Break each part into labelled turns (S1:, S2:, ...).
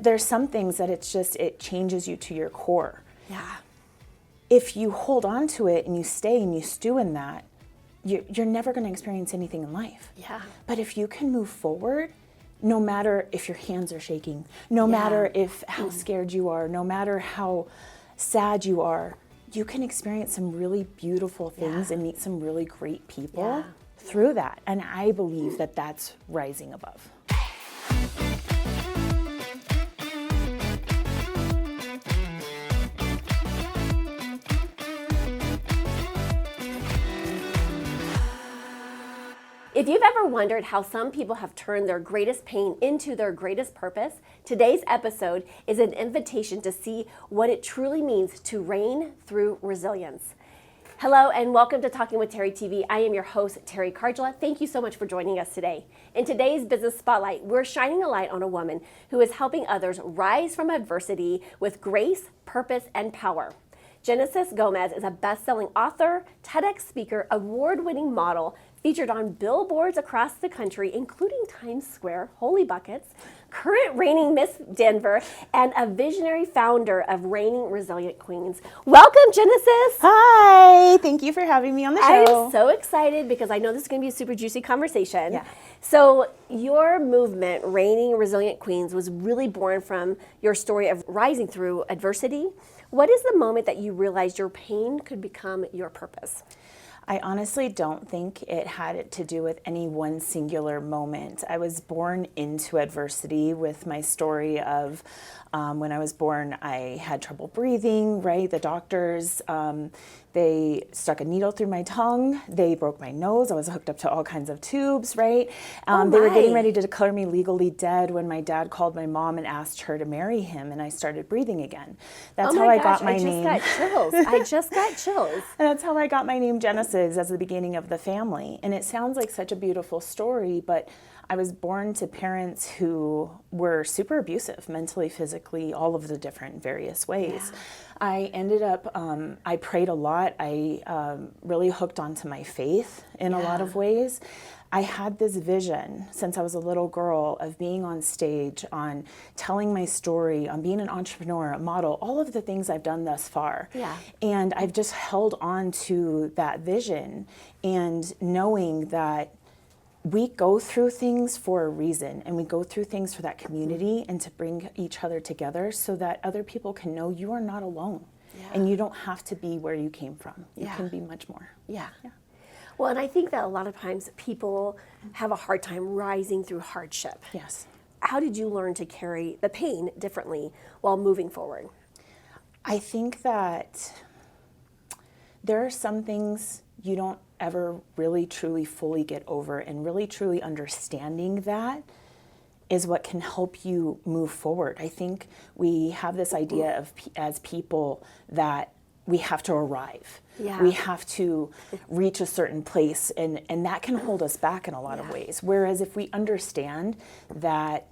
S1: There's some things that it changes you to your core.
S2: Yeah.
S1: If you hold on to it and you stay and you stew in that, you're never going to experience anything in life.
S2: Yeah.
S1: But if you can move forward, no matter if your hands are shaking, no matter if how scared you are, no matter how sad you are, you can experience some really beautiful things and meet some really great people through that. And I believe that that's rising above.
S2: If you've ever wondered how some people have turned their greatest pain into their greatest purpose, today's episode is an invitation to see what it truly means to reign through resilience. Hello and welcome to Talking with Terry TV. I am your host, Terry Cardula. Thank you so much for joining us today. In today's Business Spotlight, we're shining a light on a woman who is helping others rise from adversity with grace, purpose, and power. Genesis Gomez is a best-selling author, TEDx speaker, award-winning model, featured on billboards across the country, including Times Square, Holy Buckets, current reigning Miss Denver, and a visionary founder of Reigning Resilient Queens. Welcome, Genesis.
S1: Hi, thank you for having me on the show.
S2: I'm so excited because I know this is going to be a super juicy conversation.
S1: Yeah.
S2: So your movement, Reigning Resilient Queens, was really born from your story of rising through adversity. What is the moment that you realized your pain could become your purpose?
S1: I honestly don't think it had to do with any one singular moment. I was born into adversity with my story of when I was born, I had trouble breathing, right? The doctors, they stuck a needle through my tongue. They broke my nose. I was hooked up to all kinds of tubes, right? They were getting ready to declare me legally dead when my dad called my mom and asked her to marry him, and I started breathing again. That's how I got my name.
S2: I just got chills. I just got chills.
S1: And that's how I got my name Genesis as the beginning of the family. And it sounds like such a beautiful story, but I was born to parents who were super abusive, mentally, physically, all of the different various ways. Yeah. I ended up, I prayed a lot. I really hooked onto my faith in a lot of ways. I had this vision since I was a little girl of being on stage, on telling my story, on being an entrepreneur, a model, all of the things I've done thus far.
S2: Yeah.
S1: And I've just held on to that vision and knowing that we go through things for a reason, and we go through things for that community and to bring each other together so that other people can know you are not alone and you don't have to be where you came from. You can be much more.
S2: Yeah. Well, and I think that a lot of times people have a hard time rising through hardship.
S1: Yes.
S2: How did you learn to carry the pain differently while moving forward?
S1: I think that there are some things you don't ever really truly fully get over, and really truly understanding that is what can help you move forward. I think we have this idea of as people that we have to arrive.
S2: Yeah.
S1: We have to reach a certain place, and that can hold us back in a lot of ways. Whereas if we understand that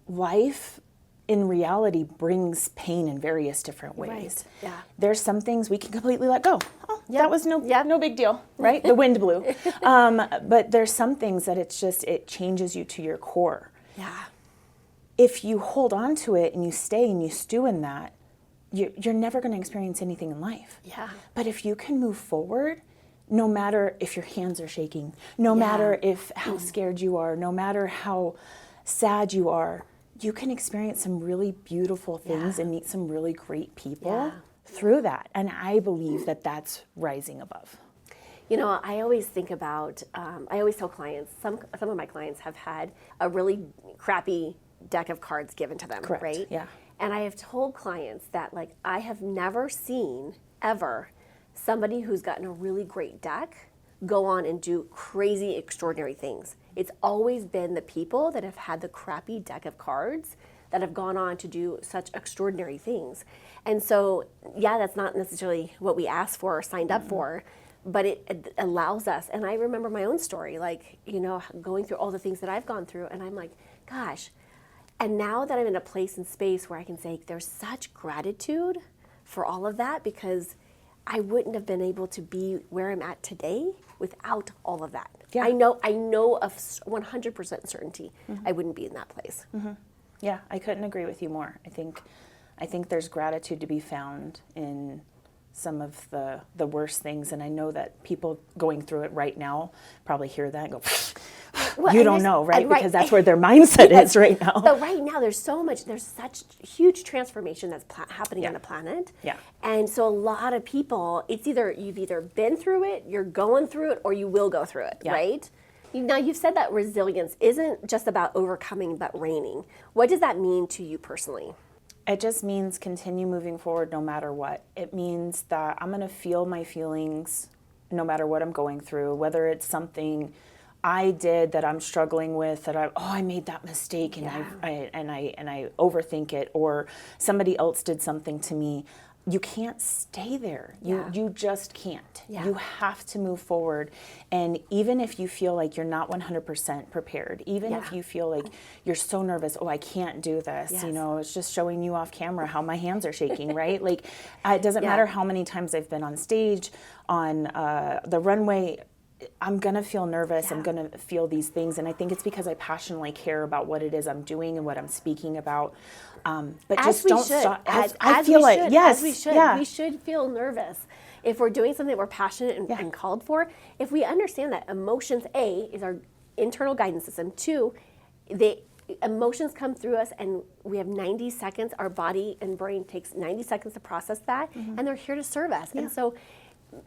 S1: life in reality brings pain in various different ways.
S2: Right. Yeah.
S1: There's some things we can completely let go. Oh, that was no big deal, right? The wind blew. But there's some things that it changes you to your core.
S2: Yeah.
S1: If you hold on to it and you stay and you stew in that, you're never going to experience anything in life.
S2: Yeah.
S1: But if you can move forward, no matter if your hands are shaking, no matter if how scared you are, no matter how sad you are, you can experience some really beautiful things and meet some really great people through that. And I believe that that's rising above.
S2: You know, I always think about, I always tell clients, some of my clients have had a really crappy deck of cards given to them,
S1: Correct.
S2: right?
S1: Yeah.
S2: And I have told clients that, like, I have never seen, ever, somebody who's gotten a really great deck go on and do crazy, extraordinary things. It's always been the people that have had the crappy deck of cards that have gone on to do such extraordinary things. And so, that's not necessarily what we asked for or signed up for, but it allows us. And I remember my own story, like, going through all the things that I've gone through, and I'm like, gosh. And now that I'm in a place and space where I can say there's such gratitude for all of that, because I wouldn't have been able to be where I'm at today without all of that. Yeah. I know of 100% certainty I wouldn't be in that place.
S1: Yeah, I couldn't agree with you more. I think there's gratitude to be found in some of the worst things, and I know that people going through it right now probably hear that and go,
S2: Well,
S1: you
S2: and
S1: don't know, right?
S2: right.
S1: Because that's where their mindset is right now.
S2: But right now, there's such huge transformation that's happening on the planet.
S1: Yeah.
S2: And so a lot of people, it's either you've either been through it, you're going through it, or you will go through it, right? Now, you've said that resilience isn't just about overcoming, but reigning. What does that mean to you personally?
S1: It just means continue moving forward no matter what. It means that I'm going to feel my feelings no matter what I'm going through, whether it's something I did that I'm struggling with, that I made that mistake and I overthink it, or somebody else did something to me. You can't stay there. You just can't. You have to move forward. And even if you feel like you're not 100% prepared, even if you feel like you're so nervous, I can't do this, you know, it's just showing you off camera how my hands are shaking, right? Like, it doesn't matter how many times I've been on stage, on the runway, I'm going to feel nervous. I'm going to feel these things. And I think it's because I passionately care about what it is I'm doing and what I'm speaking about. But
S2: As
S1: just
S2: we
S1: don't
S2: should.
S1: stop.
S2: As
S1: I
S2: we
S1: feel like,
S2: should.
S1: yes.
S2: As we should.
S1: Yeah.
S2: We should feel nervous. If we're doing something we're passionate and called for, if we understand that emotions, A, is our internal guidance system. 2, the emotions come through us and we have 90 seconds. Our body and brain takes 90 seconds to process that, and they're here to serve us. And so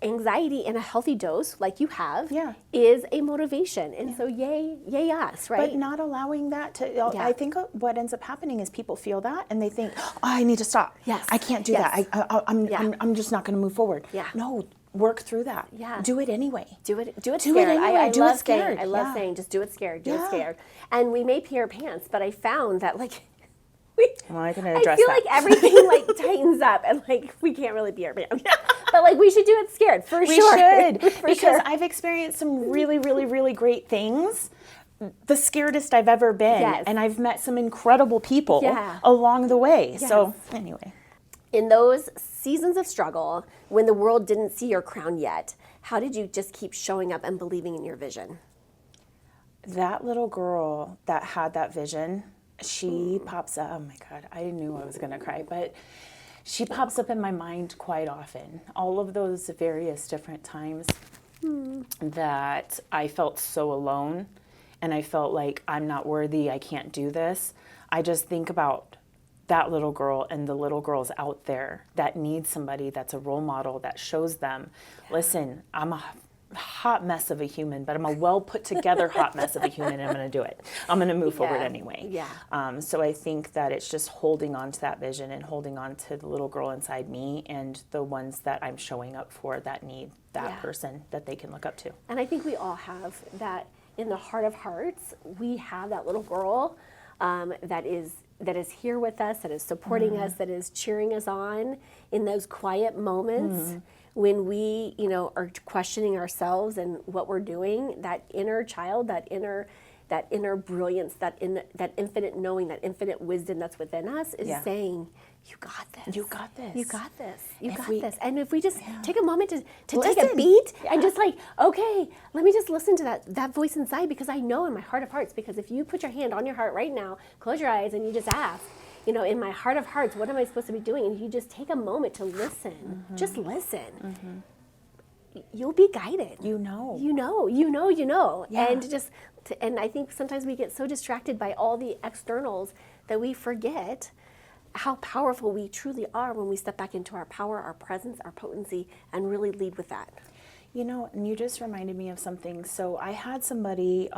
S2: anxiety in a healthy dose, like you have, is a motivation. And so yay us, right?
S1: But not allowing that to, I think what ends up happening is people feel that and they think, I need to stop.
S2: Yes.
S1: I can't do that. I'm just not going to move forward. No, work through that. Do it anyway.
S2: Do it
S1: Do
S2: scared.
S1: it anyway.
S2: I
S1: Do
S2: love
S1: it scared.
S2: I love saying, just do it scared, do it scared. And we may pee our pants, but I found that
S1: I can address
S2: feel
S1: that.
S2: like everything tightens up and we can't really pee our pants. But we should do it scared for
S1: We
S2: sure.
S1: should,
S2: For
S1: because
S2: sure.
S1: I've experienced some really, really, really great things. The scaredest I've ever been, and I've met some incredible people along the way. So anyway,
S2: in those seasons of struggle, when the world didn't see your crown yet, how did you just keep showing up and believing in your vision?
S1: that little girl that had that vision, she pops up. Oh my God, I knew I was going to cry, but she pops up in my mind quite often. All of those various different times that I felt so alone and I felt like I'm not worthy, I can't do this. I just think about that little girl and the little girls out there that need somebody that's a role model that shows them, listen, I'm a hot mess of a human, but I'm a well put together hot mess of a human, and I'm going to do it. I'm going to move forward anyway. So I think that it's just holding on to that vision and holding on to the little girl inside me and the ones that I'm showing up for that need that person that they can look up to.
S2: And I think we all have that in the heart of hearts. We have that little girl that is here with us, that is supporting us, that is cheering us on in those quiet moments when we, are questioning ourselves and what we're doing. That inner child, that inner brilliance, that infinite knowing, that infinite wisdom that's within us is saying, "You got this.
S1: You got this.
S2: You got this. You got this." And if we just take a moment to take
S1: Listen.
S2: a beat and just okay, let me just listen to that voice inside, because I know in my heart of hearts, because if you put your hand on your heart right now, close your eyes, and you just ask, in my heart of hearts, what am I supposed to be doing? And you just take a moment to listen, just listen. You'll be guided. You know.
S1: Yeah.
S2: And I think sometimes we get so distracted by all the externals that we forget how powerful we truly are when we step back into our power, our presence, our potency, and really lead with that.
S1: And you just reminded me of something. So I had somebody,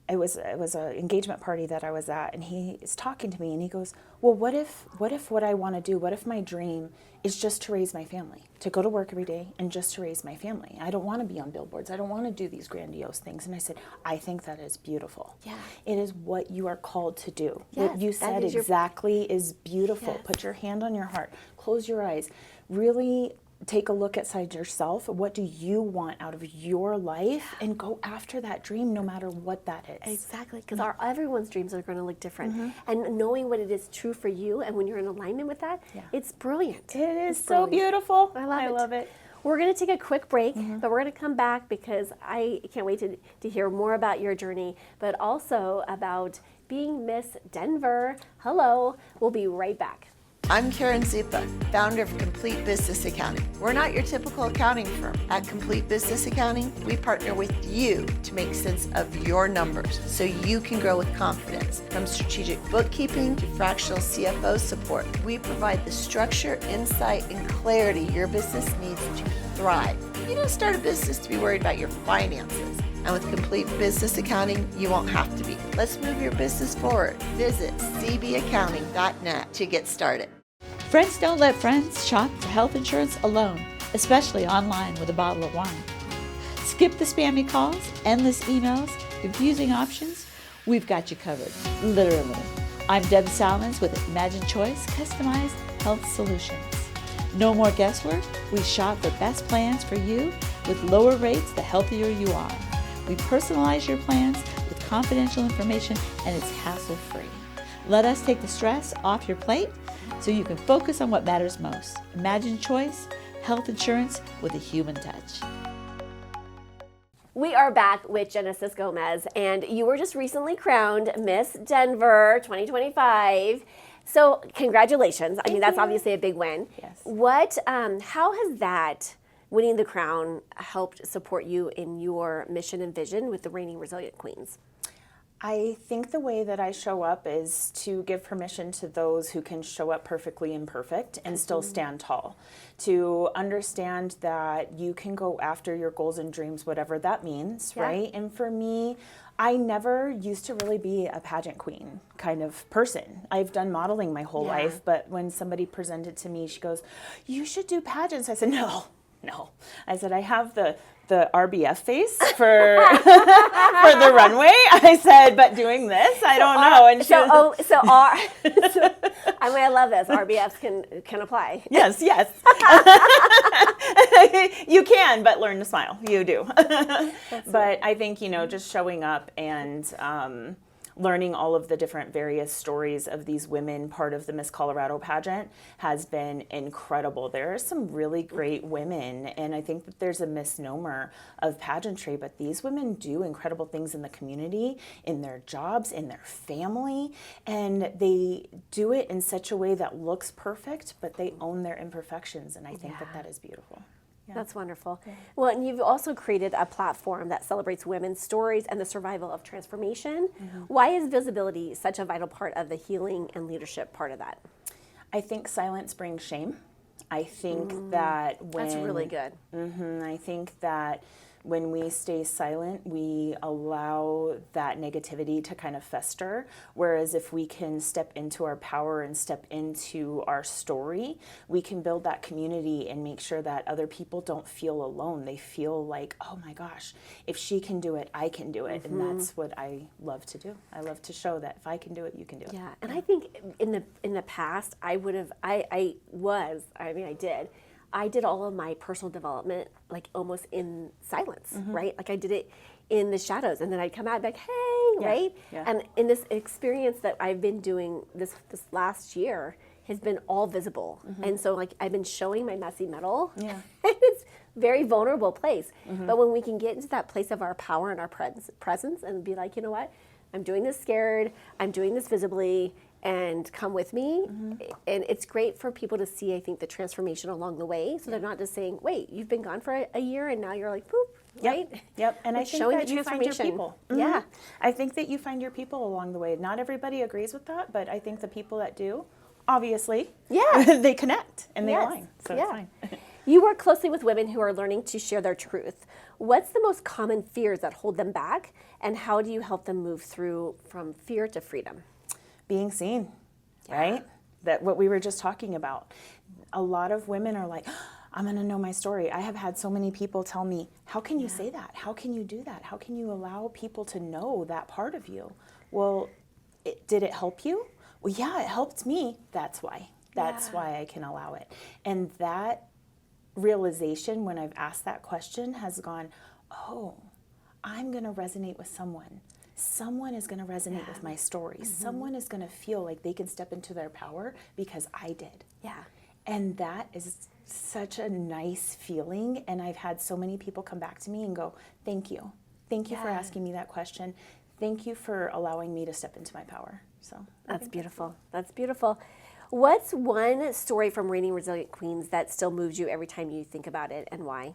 S1: it was an engagement party that I was at, and he is talking to me, and he goes, well, what if what I want to do, what if my dream is just to raise my family, to go to work every day and just to raise my family? I don't want to be on billboards. I don't want to do these grandiose things. And I said, I think that is beautiful.
S2: Yeah.
S1: It is what you are called to do.
S2: Yes,
S1: What you said
S2: is
S1: exactly is beautiful.
S2: Yes.
S1: Put your hand on your heart, close your eyes, really take a look inside yourself. What do you want out of your life? And go after that dream, no matter what that is.
S2: Exactly, because everyone's dreams are going to look different. And knowing what it is true for you, and when you're in alignment with that, it's brilliant.
S1: It is so beautiful.
S2: I love it. We're going to take a quick break, but we're going to come back because I can't wait to hear more about your journey, but also about being Miss Denver. Hello. We'll be right back.
S3: I'm Karen Zupa, founder of Complete Business Accounting. We're not your typical accounting firm. At Complete Business Accounting, we partner with you to make sense of your numbers so you can grow with confidence. From strategic bookkeeping to fractional CFO support, we provide the structure, insight, and clarity your business needs to thrive. You don't start a business to be worried about your finances. And with Complete Business Accounting, you won't have to be. Let's move your business forward. Visit cbaccounting.net to get started.
S4: Friends don't let friends shop for health insurance alone, especially online with a bottle of wine. Skip the spammy calls, endless emails, confusing options. We've got you covered, literally. I'm Deb Salmons with Imagine Choice Customized Health Solutions. No more guesswork. We shop for best plans for you with lower rates the healthier you are. We personalize your plans with confidential information and it's hassle-free. Let us take the stress off your plate so you can focus on what matters most. Imagine Choice, health insurance with a human touch.
S2: We are back with Genesis Gomez, and you were just recently crowned Miss Denver 2025. So congratulations. I mean, that's obviously a big win.
S1: Yes.
S2: How has that, winning the crown, helped support you in your mission and vision with the Reigning Resilient Queens?
S1: I think the way that I show up is to give permission to those who can show up perfectly imperfect and still stand tall. To understand that you can go after your goals and dreams, whatever that means, right? And for me, I never used to really be a pageant queen kind of person. I've done modeling my whole life, but when somebody presented to me, she goes, "You should do pageants." I said, No. I said, I have the RBF face for for the runway. I said, but doing this, I don't know. And
S2: I love this. RBFs can apply.
S1: Yes. You can, but learn to smile. You do. But I think, just showing up and learning all of the different various stories of these women, part of the Miss Colorado pageant, has been incredible. There are some really great women, and I think that there's a misnomer of pageantry, but these women do incredible things in the community, in their jobs, in their family, and they do it in such a way that looks perfect, but they own their imperfections, and I think that is beautiful. Yeah.
S2: That's wonderful. Well, and you've also created a platform that celebrates women's stories and the survival of transformation. Why is visibility such a vital part of the healing and leadership part of that?
S1: I think silence brings shame. I think that when...
S2: That's really good.
S1: I think that when we stay silent, we allow that negativity to kind of fester. Whereas if we can step into our power and step into our story, we can build that community and make sure that other people don't feel alone. They feel like, oh my gosh, if she can do it, I can do it. And that's what I love to do. I love to show that if I can do it, you can do it.
S2: Yeah, and I think in the past, I did all of my personal development like almost in silence, right? Like I did it in the shadows, and then I'd come out and be like, hey, right? Yeah. And in this experience that I've been doing this last year has been all visible. And so like I've been showing my messy metal. Yeah. And it's a very vulnerable place. But when we can get into that place of our power and our presence and be like, you know what? I'm doing this scared, I'm doing this visibly, and come with me. And it's great for people to see, I think, the transformation along the way. So they're not just saying, wait, you've been gone for a year and now you're like, boop, right?
S1: Yep. And I think
S2: showing
S1: that
S2: the
S1: you find your
S2: transformation.
S1: people.
S2: Yeah.
S1: I think that you find your people along the way. Not everybody agrees with that, but I think the people that do, obviously, they connect and they align. So it's fine.
S2: You work closely with women who are learning to share their truth. What's the most common fears that hold them back, and how do you help them move through from fear to freedom?
S1: Being seen, right? That what we were just talking about. A lot of women are like, I'm going to know my story. I have had so many people tell me, how can you say that? How can you do that? How can you allow people to know that part of you? Well, did it help you? Well, yeah, it helped me. That's why. That's why I can allow it. And that realization when I've asked that question has gone, oh, I'm going to resonate with someone. Someone is going to resonate with my story. Someone is going to feel like they can step into their power because I did. Yeah. And that is such a nice feeling. And I've had so many people come back to me and go, thank you. Thank you for asking me that question. thank you for allowing me to step into my power. So
S2: That's beautiful. That's beautiful. What's one story from Reigning Resilient Queens that still moves you every time you think about it, and why?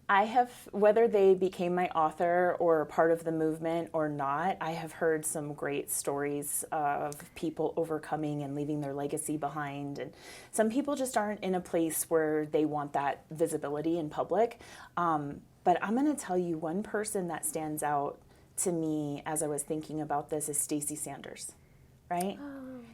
S1: I have, whether they became my author or part of the movement or not, I have heard some great stories of people overcoming and leaving their legacy behind. And some people just aren't in a place where they want that visibility in public. But I'm going to tell you one person that stands out to me as I was thinking about this is Stacey Sanders, right?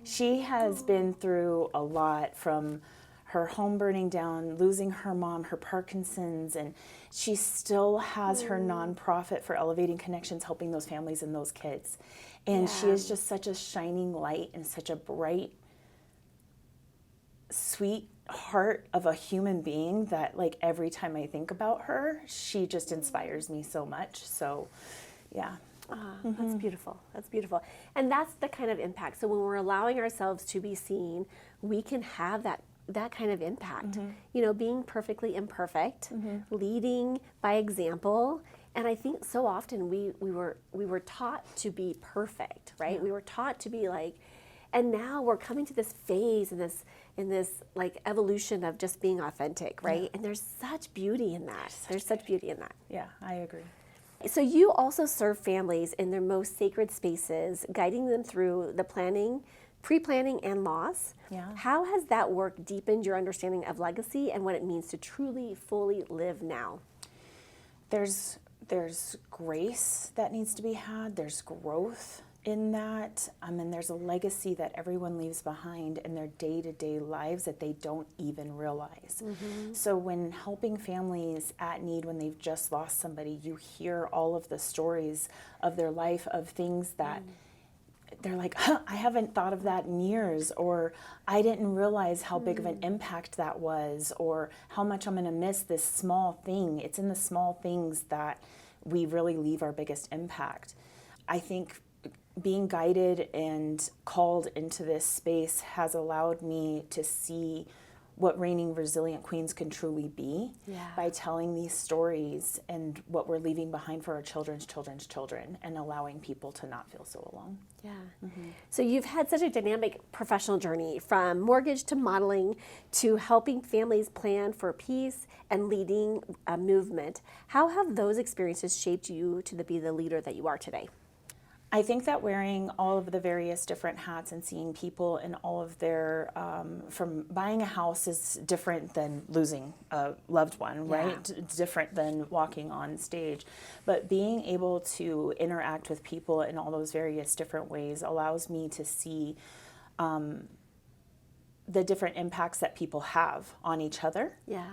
S1: She has been through a lot, from her home burning down, losing her mom, her Parkinson's, and she still has her nonprofit for elevating connections, helping those families and those kids. And she is just such a shining light and such a bright, sweet heart of a human being that, like, every time I think about her, she just inspires me so much. So, yeah.
S2: That's beautiful. That's beautiful. And that's the kind of impact. So when we're allowing ourselves to be seen, we can have that kind of impact. You know, being perfectly imperfect, leading by example. And I think so often we were taught to be perfect, right? Yeah. We were taught to be like, and now we're coming to this phase in this like evolution of just being authentic, right? Yeah. And there's such beauty in that. There's such beauty in that.
S1: Yeah, I agree.
S2: So you also serve families in their most sacred spaces, guiding them through the planning, pre-planning, and loss.
S1: Yeah.
S2: How has that work deepened your understanding of legacy and what it means to truly, fully live now?
S1: There's grace that needs to be had. There's growth in that. And there's a legacy that everyone leaves behind in their day-to-day lives that they don't even realize. So when helping families at need, when they've just lost somebody, you hear all of the stories of their life, of things that they're like, I haven't thought of that in years, or I didn't realize how big of an impact that was, or how much I'm going to miss this small thing. It's in the small things that we really leave our biggest impact. I think being guided and called into this space has allowed me to see what Reigning Resilient Queens can truly be by telling these stories and what we're leaving behind for our children's children, and allowing people to not feel so alone.
S2: Yeah. So you've had such a dynamic professional journey, from mortgage to modeling to helping families plan for peace and leading a movement. How have those experiences shaped you to be the leader that you are today?
S1: I think that wearing all of the various different hats and seeing people in all of their, from buying a house is different than losing a loved one, right? It's different than walking on stage. But being able to interact with people in all those various different ways allows me to see the different impacts that people have on each other.
S2: Yeah.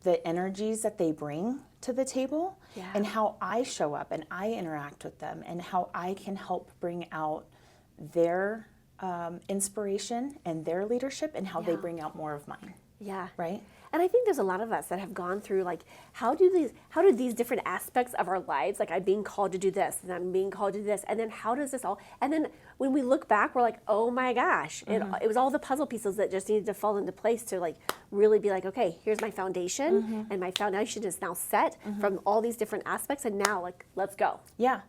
S1: The energies that they bring to the table, and how I show up and I interact with them, and how I can help bring out their inspiration and their leadership, and how they bring out more of mine.
S2: Yeah.
S1: Right?
S2: And I think there's a lot of us that have gone through, like, how do these different aspects of our lives, like, I'm being called to do this, and I'm being called to do this, and then how does this all, and then when we look back, we're like, oh my gosh, it was all the puzzle pieces that just needed to fall into place to, like, really be like, okay, here's my foundation, and my foundation is now set from all these different aspects, and now, like, let's go.
S1: Yeah.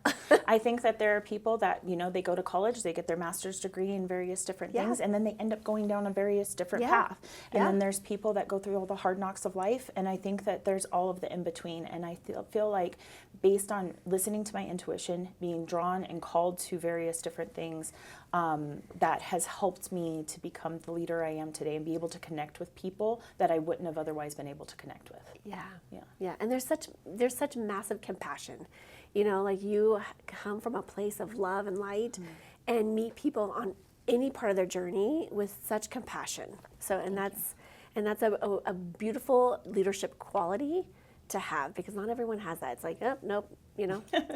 S1: I think that there are people that, they go to college, they get their master's degree in various different things, and then they end up going down a various different path. And then there's people that go through all the hard knocks of life, and I think that there's all of the in-between. And I feel like, based on listening to my intuition, being drawn and called to various different things, that has helped me to become the leader I am today and be able to connect with people that I wouldn't have otherwise been able to connect with.
S2: Yeah. And there's such massive compassion. Like, you come from a place of love and light, and meet people on any part of their journey with such compassion. So, and that's a beautiful leadership quality to have, because not everyone has that. It's like, oh, nope,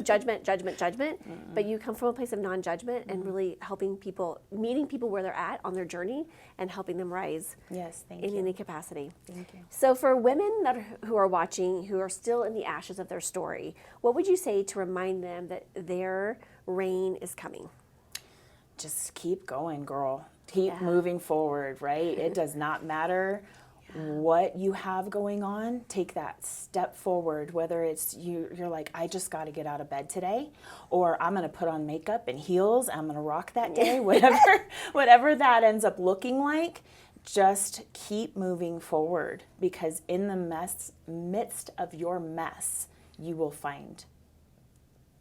S2: judgment. But you come from a place of non-judgment and really helping people, meeting people where they're at on their journey, and helping them rise in any capacity.
S1: Thank you.
S2: So for women who are watching, who are still in the ashes of their story, what would you say to remind them that their reign is coming?
S1: Just keep going, girl. Keep moving forward, right? It does not matter what you have going on, take that step forward, whether it's you're like, I just got to get out of bed today, or I'm going to put on makeup and heels, I'm going to rock that day, whatever that ends up looking like, just keep moving forward, because in the midst of your mess, you will find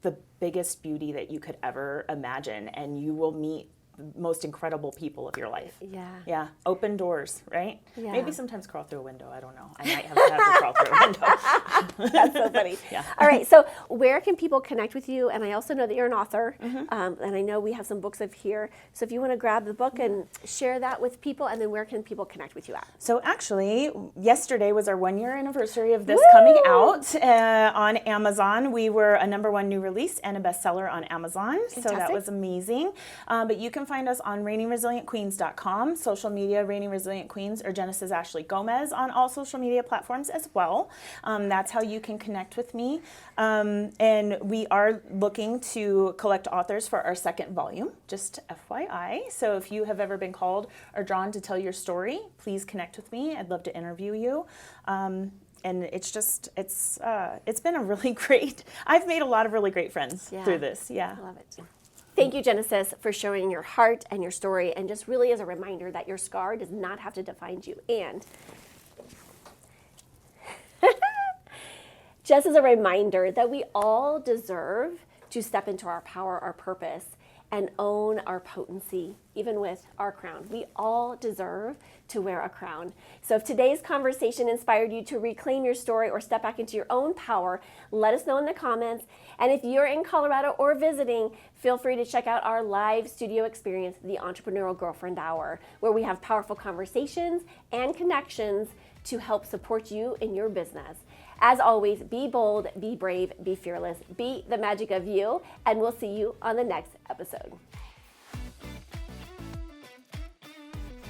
S1: the biggest beauty that you could ever imagine, and you will meet most incredible people of your life. Yeah. Open doors, right?
S2: Yeah.
S1: Maybe sometimes crawl through a window. I don't know. I might have to crawl through a window.
S2: That's so funny.
S1: Yeah.
S2: All right. So where can people connect with you? And I also know that you're an author, and I know we have some books of here. So if you want to grab the book and share that with people, and then where can people connect with you at?
S1: So actually, yesterday was our 1-year anniversary of this coming out on Amazon. We were a #1 new release and a bestseller on Amazon.
S2: Fantastic.
S1: So that was amazing. But you can find us on reigningresilientqueens.com, social media, Reigning Resilient Queens, or Genesis Ashley Gomez on all social media platforms as well. That's how you can connect with me. And we are looking to collect authors for our 2nd volume, just FYI. So if you have ever been called or drawn to tell your story, please connect with me. I'd love to interview you. And it's been a really great, I've made a lot of really great friends through this. Yeah.
S2: I love it. Thank you, Genesis, for showing your heart and your story, and just really as a reminder that your scar does not have to define you. And just as a reminder that we all deserve to step into our power, our purpose, and own our potency, even with our crown. We all deserve to wear a crown. So if today's conversation inspired you to reclaim your story or step back into your own power, let us know in the comments. And if you're in Colorado or visiting, feel free to check out our live studio experience, the Entrepreneurial Girlfriend Hour, where we have powerful conversations and connections to help support you in your business. As always, be bold, be brave, be fearless, be the magic of you, and we'll see you on the next episode.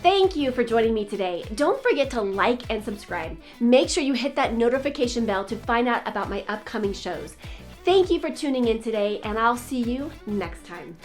S2: Thank you for joining me today. Don't forget to like and subscribe. Make sure you hit that notification bell to find out about my upcoming shows. Thank you for tuning in today, and I'll see you next time.